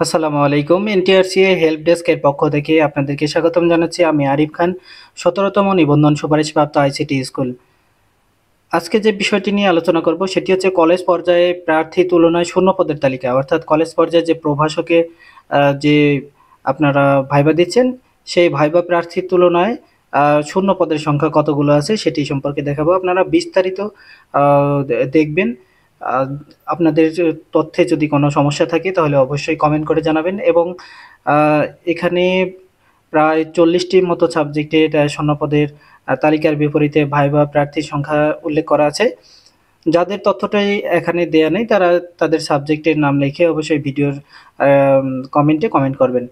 আসসালামু আলাইকুম। NTRCA help ডেস্কের পক্ষ থেকে আপনাদেরকে স্বাগতম জানাচ্ছি। আমি আরিফ খান, ১৭তম নিবন্ধন সুপারিশপ্রাপ্ত আইসিটি স্কুল। আজকে যে বিষয়টি নিয়ে আলোচনা করব সেটি হচ্ছে কলেজ পর্যায়ে প্রার্থী তুলনায় শূন্য পদের তালিকা। অর্থাৎ কলেজ পর্যায়ে যে প্রভাষকে যে আপনারা ভাইবা দিচ্ছেন, সেই ভাইবা প্রার্থীর তুলনায় শূন্য পদের সংখ্যা কতগুলো আছে সেটি সম্পর্কে দেখাবো। আপনারা বিস্তারিত দেখবেন। আ আপনাদের তথ্যে যদি কোনো সমস্যা থাকে তাহলে অবশ্যই কমেন্ট করে জানাবেন এবং আ এখানে প্রায় ৪০ টির মতো সাবজেক্টের শূন্যপদের তালিকার বিপরীতে ভাইবা প্রার্থীর সংখ্যা উল্লেখ করা আছে। যাদের তথ্যটাই এখানে দেয়া নেই তারা তাদের সাবজেক্টের নাম লিখে অবশ্যই ভিডিওর কমেন্টে কমেন্ট করবেন।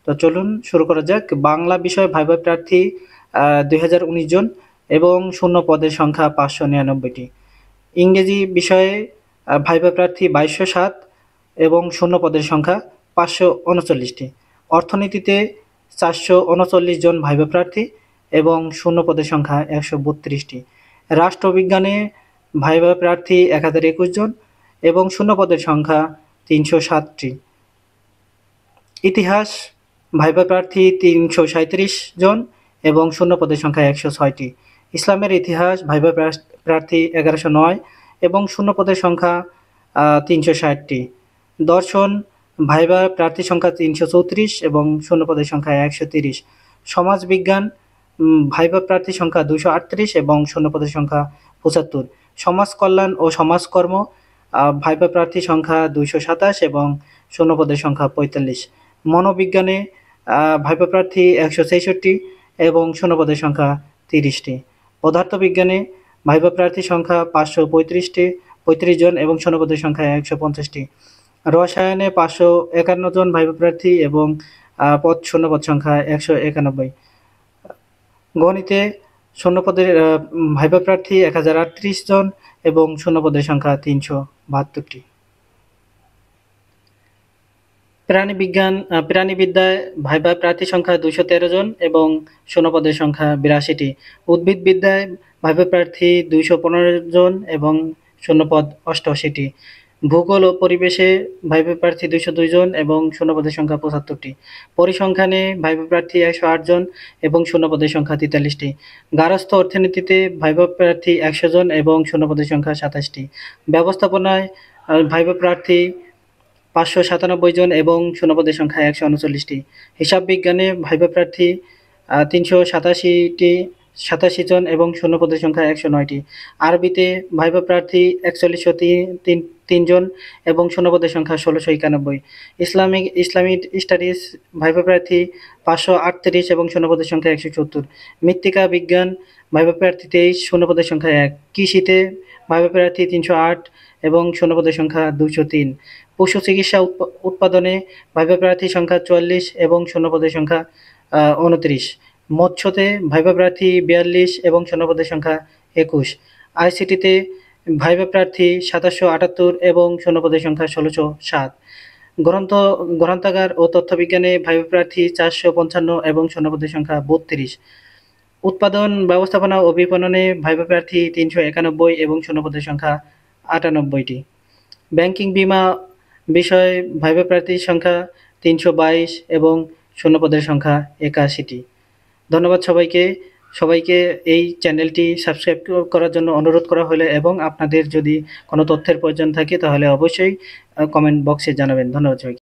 তো চলুন শুরু করা যাক। বাংলা বিষয়ে ভাইবা প্রার্থী ২০১৯ জন এবং শূন্য পদের সংখ্যা ৫৯৯ টি। ইংরেজি বিষয়ে ভাইবা প্রার্থী ২২০৭ এবং শূন্য পদের সংখ্যা ৫৩৯ টি। অর্থনীতিতে ৪৩৯ জন ভাইবা প্রার্থী এবং শূন্য পদের সংখ্যা ১৩২ টি। রাষ্ট্রবিজ্ঞানে ভাইবা প্রার্থী ১০২১ জন এবং শূন্য পদের সংখ্যা ৩০৭ টি। ইতিহাস ভাইবা প্রার্থী ৩৩৭ জন এবং শূন্য পদের সংখ্যা ১০৬ টি। ইসলামের ইতিহাস ভাইবা প্রার্থী ১১০৯ এবং শূন্য পদের সংখ্যা ৩৬০ টি। দর্শন ভাইবা প্রার্থী সংখ্যা ৩৩৪ এবং শূন্য পদের সংখ্যা ১৩০। সমাজবিজ্ঞান ভাইবা প্রার্থী সংখ্যা ২৩৮ এবং শূন্য পদের সংখ্যা ৭৫। সমাজ কল্যাণ ও সমাজকর্ম ভাইবা প্রার্থী সংখ্যা ২২৭ এবং শূন্য পদের সংখ্যা ৪৫। মনোবিজ্ঞানে ভাইবা প্রার্থী ১৬৬ এবং শূন্য পদের সংখ্যা ৩০ টি। পদার্থবিজ্ঞানে ভাইবা প্রার্থী সংখ্যা ৫৩৫ জন এবং শূন্য পদের সংখ্যা ১৫০ টি। রসায়নে ৫৫১ জন ভাইবা প্রার্থী এবং শূন্য পদ সংখ্যা ১৯১। গণিতে শূন্য পদের ভাইবা প্রার্থী ১০৩৮ জন এবং শূন্য পদের সংখ্যা ৩৭২টি। প্রাণীবিদ্যায় ভাইবা প্রার্থী সংখ্যা ২১৩ জন এবং শূন্য পদের সংখ্যা ৮২টি। উদ্ভিদবিদ্যায় ভাইবা প্রার্থী ২১৫ জন এবং শূন্য পদ ৮৮টি। ভূগোল ও পরিবেশে ভাইবা প্রার্থী ২০২ জন এবং শূন্য পদের সংখ্যা ৭৫টি। পরিসংখ্যানে ভাইবা প্রার্থী ১০৮ জন এবং শূন্য পদের সংখ্যা ৪৩টি। গার্হস্থ্য অর্থনীতিতে ভাইবা প্রার্থী ১০০ জন এবং শূন্য পদের সংখ্যা ২৭টি। ব্যবস্থাপনায় ভাইবা প্রার্থী ৫৯৭ জন এবং শূন্য পদের সংখ্যা ১৩৯টি। হিসাব বিজ্ঞানে ভাইবা প্রার্থী ৩৮৭ জন এবং শূন্য পদের সংখ্যা ১০৯টি। আরবিতে ভাইবা প্রার্থী ৪১০৩ জন এবং শূন্য পদের সংখ্যা ১৬৯১। ইসলামিক স্টাডিজ ভাইবা প্রার্থী ৫৩৮ এবং শূন্য পদের সংখ্যা ১৭০। মৃত্তিকা বিজ্ঞান ভাইবা প্রার্থী ২৩, শূন্য পদের সংখ্যা ১। কৃষিতে ভাইবা প্রার্থী ৩০৮ এবং শূন্য পদের সংখ্যা ২০৩। পশু চিকিৎসা উৎপাদনে ভাইবা প্রার্থী সংখ্যা ৪৪ এবং শূন্য পদের সংখ্যা ২৯। মৎস্যতে ভাইবা প্রার্থী ৪২ এবং শূন্য পদের সংখ্যা ২১। আইসিটিতে ভাইবা প্রার্থী ২৭৭৮ এবং শূন্য পদের সংখ্যা ১৬০৭। গ্রন্থাগার ও তথ্যবিজ্ঞানে ভাইবা প্রার্থী ৪৫৫ এবং শূন্য পদের সংখ্যা ৩২। উৎপাদন ব্যবস্থাপনা ও বিপণনে ভাইবা প্রার্থী ৩৯১ এবং শূন্য পদের সংখ্যা ৯৮টি। ব্যাংকিং বিমা বিষয়ে ভাইবা প্রার্থীর সংখ্যা ৩২২ এবং শূন্য পদের সংখ্যা ৮১টি। ধন্যবাদ সবাইকে এই চ্যানেলটি সাবস্ক্রাইব করার জন্য অনুরোধ করা হলো এবং আপনাদের যদি কোনো তথ্যের প্রয়োজন থাকে তাহলে অবশ্যই কমেন্ট বক্সে জানাবেন। ধন্যবাদ সবাইকে।